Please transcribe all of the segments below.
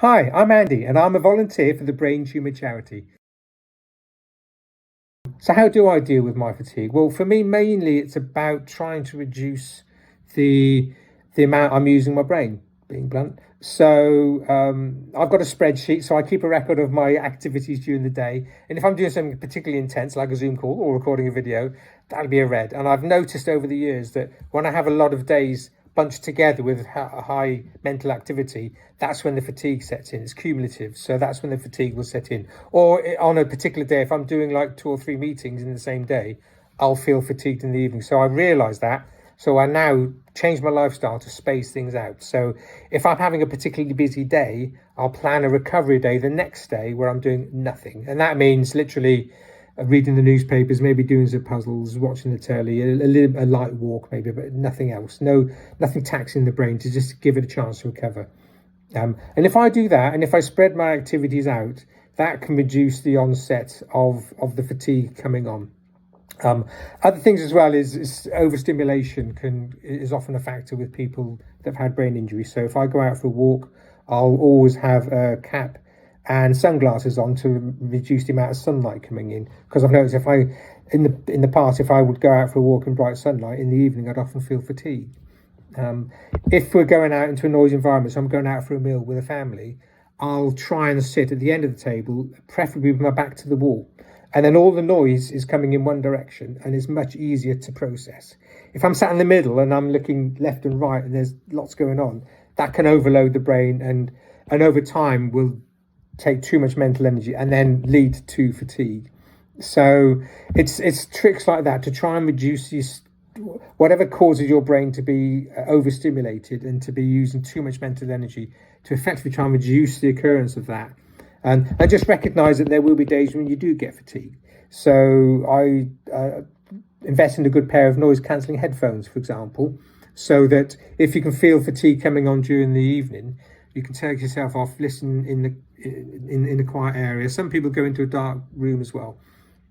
Hi, I'm Andy and I'm a volunteer for the Brain Tumour charity. So how do I deal with my fatigue? Well, for me, mainly it's about trying to reduce the the amount I'm using my brain, being blunt. So I've got a spreadsheet, so I keep a record of my activities during the day. And if I'm doing something particularly intense, like a Zoom call or recording a video, that'll be a red. And I've noticed over the years that when I have a lot of days bunched together with a high mental activity, that's when the fatigue sets in. It's cumulative, so that's when the fatigue will set in. Or on a particular day, if I'm doing like 2 or 3 meetings in the same day, I'll feel fatigued in the evening. So I realize that. So I now change my lifestyle to space things out. So if I'm having a particularly busy day, I'll plan a recovery day the next day where I'm doing nothing. And that means literally reading the newspapers, maybe doing some puzzles, watching the telly, a light walk maybe, but nothing else. Nothing taxing the brain, to just give it a chance to recover. And if I do that, and if I spread my activities out, that can reduce the onset of the fatigue coming on. Other things as well is overstimulation is often a factor with people that have had brain injury. So if I go out for a walk, I'll always have a cap and sunglasses on to reduce the amount of sunlight coming in, because I've noticed if I in the past, if I would go out for a walk in bright sunlight in the evening, I'd often feel fatigued. If we're going out into a noisy environment, so I'm going out for a meal with a family, I'll try and sit at the end of the table, preferably with my back to the wall. And then all the noise is coming in one direction and it's much easier to process. If I'm sat in the middle and I'm looking left and right and there's lots going on, that can overload the brain and over time will take too much mental energy and then lead to fatigue. So it's tricks like that to try and reduce whatever causes your brain to be overstimulated and to be using too much mental energy, to effectively try and reduce the occurrence of that. And I just recognize that there will be days when you do get fatigue. So I invest in a good pair of noise cancelling headphones, for example, so that if you can feel fatigue coming on during the evening, you can take yourself off, listen in a quiet area. Some people go into a dark room as well.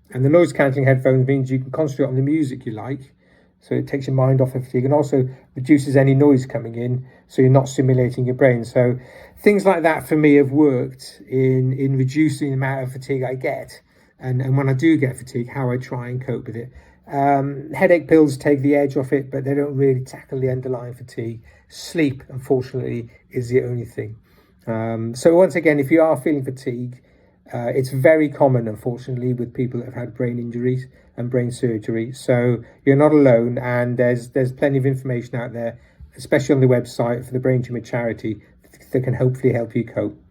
And the noise cancelling headphones means you can concentrate on the music you like, so it takes your mind off the fatigue and also reduces any noise coming in, so you're not stimulating your brain. So things like that for me have worked in reducing the amount of fatigue I get, and when I do get fatigue, how I try and cope with it. Headache pills take the edge off it, but they don't really tackle the underlying fatigue. Sleep, unfortunately, is the only thing. So once again, if you are feeling fatigue, it's very common, unfortunately, with people that have had brain injuries and brain surgery. So you're not alone, and there's plenty of information out there, especially on the website for the Brain Tumour charity, that can hopefully help you cope.